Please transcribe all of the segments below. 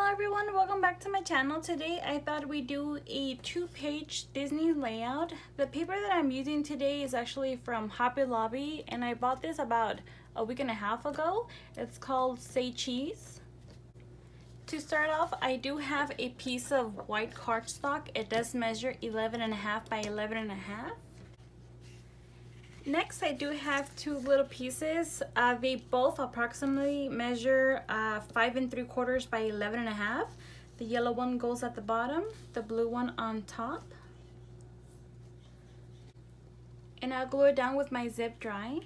Hello everyone, welcome back to my channel. Today I thought we'd do a 2-page Disney layout. The paper that I'm using today is actually from Hobby Lobby and I bought this about a week and a half ago. It's called Say Cheese. To start off, I do have a piece of white cardstock. It does measure 11.5 by 11.5. Next, I do have two little pieces. They both approximately measure 5 3/4 by 11.5. The yellow one goes at the bottom, the blue one on top. And I'll glue it down with my zip dry.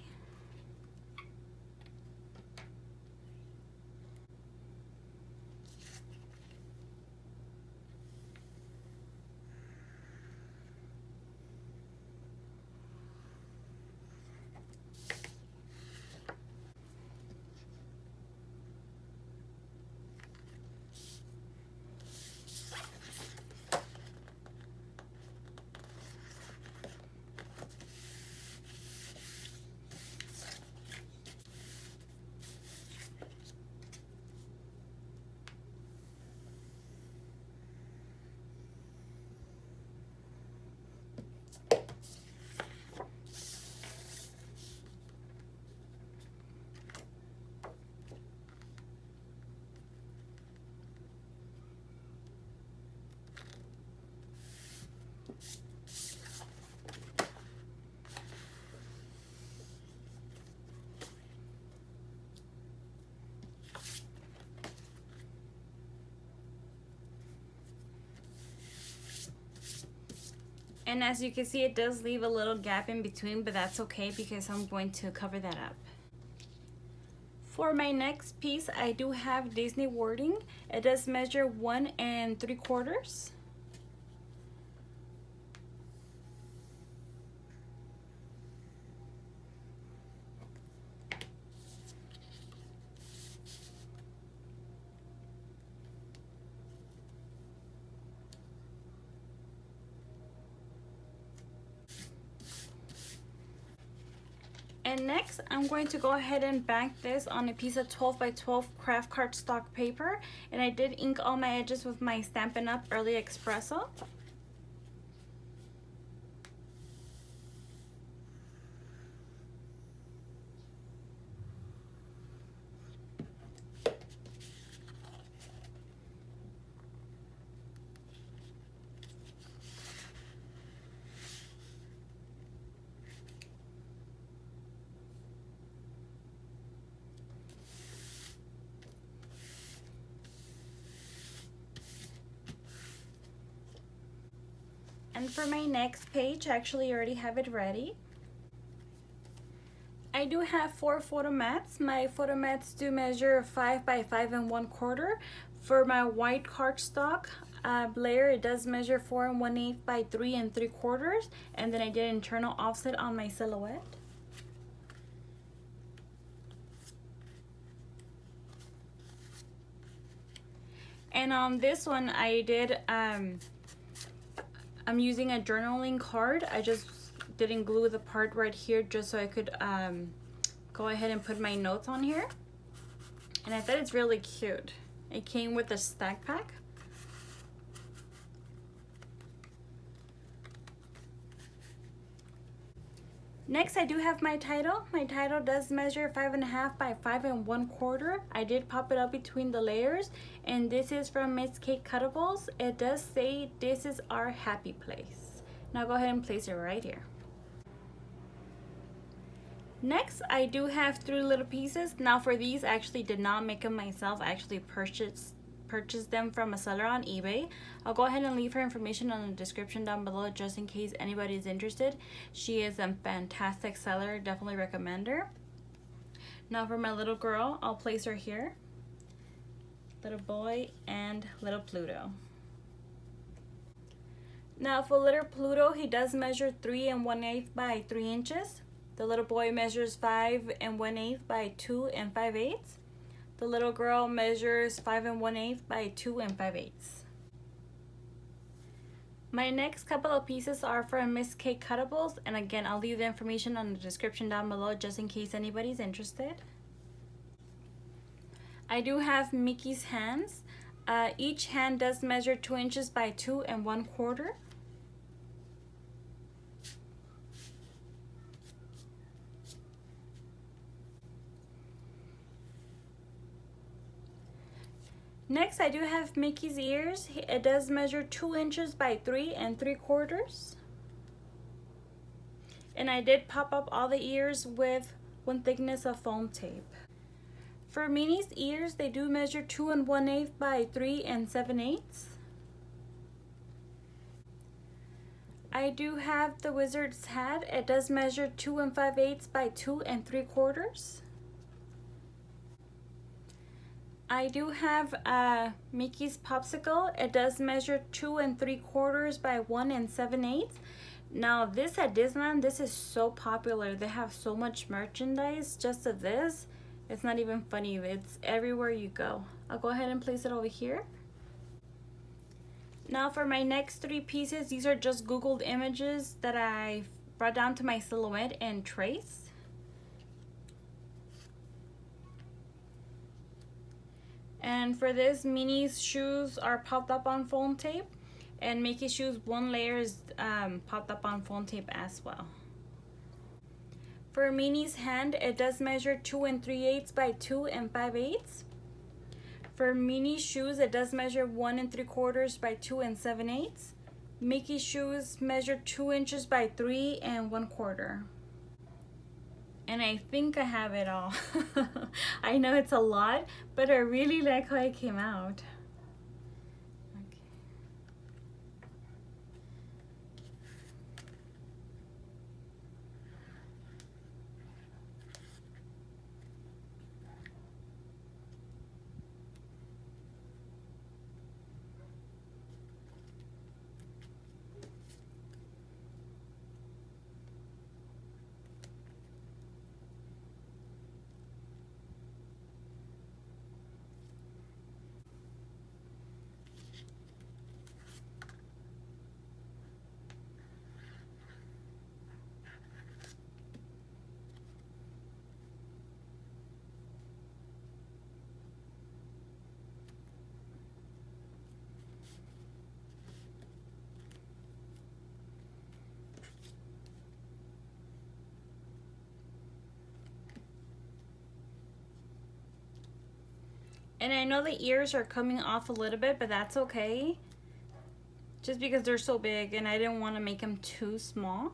And as you can see, it does leave a little gap in between, but that's okay because I'm going to cover that up. For my next piece, I do have Disney wording. It does measure 1 3/4. And next, I'm going to go ahead and bank this on a piece of 12 by 12 craft cardstock paper. And I did ink all my edges with my Stampin' Up! Early Espresso. And for my next page, I actually already have it ready. I do have 4 photo mats. My photo mats do measure 5 by 5 1/4. For my white cardstock layer, it does measure 4 1/8 by 3 3/4. And then I did internal offset on my silhouette. And on this one, I did I'm using a journaling card. I just didn't glue the part right here just so I could go ahead and put my notes on here. And I thought it's really cute. It came with a stack pack. Next, I do have my title. My title does measure 5.5 by 5 1/4. I did pop it up between the layers, and this is from Miss Kate Cuttables. It does say, "This is our happy place." Now go ahead and place it right here. Next, I do have 3 little pieces. Now for these, I actually did not make them myself. I actually purchased them from a seller on eBay. I'll go ahead and leave her information on the description down below just in case anybody is interested. She is a fantastic seller, definitely recommend her. Now for my little girl, I'll place her here. Little boy and little Pluto. Now for little Pluto, he does measure 3 1/8 by 3 inches. The little boy measures 5 1/8 by 2 5/8. The little girl measures 5 1/8 by 2 5/8. My next couple of pieces are from Miss Kate Cuttables, and again, I'll leave the information on the description down below just in case anybody's interested. I do have Mickey's hands. Each hand does measure 2 inches by 2 1/4. Next, I do have Mickey's ears. It does measure 2 inches by 3 3/4. And I did pop up all the ears with 1 thickness of foam tape. For Minnie's ears, they do measure 2 1/8 by 3 7/8. I do have the wizard's hat. It does measure 2 5/8 by 2 3/4. I do have Mickey's popsicle. It does measure 2 3/4 by 1 7/8. Now this at Disneyland, this is so popular. They have so much merchandise just of this. It's not even funny. It's everywhere you go. I'll go ahead and place it over here. Now for my next 3 pieces, these are just Googled images that I brought down to my silhouette and trace. And for this, Minnie's shoes are popped up on foam tape, and Mickey's shoes, 1 layer is popped up on foam tape as well. For Minnie's hand, it does measure 2 3/8 by 2 5/8. For Minnie's shoes, it does measure 1 3/4 by 2 7/8. Mickey's shoes measure 2 inches by 3 1/4. And I think I have it all. I know it's a lot, but I really like how it came out. Okay. And I know the ears are coming off a little bit, but that's okay. Just because they're so big and I didn't want to make them too small.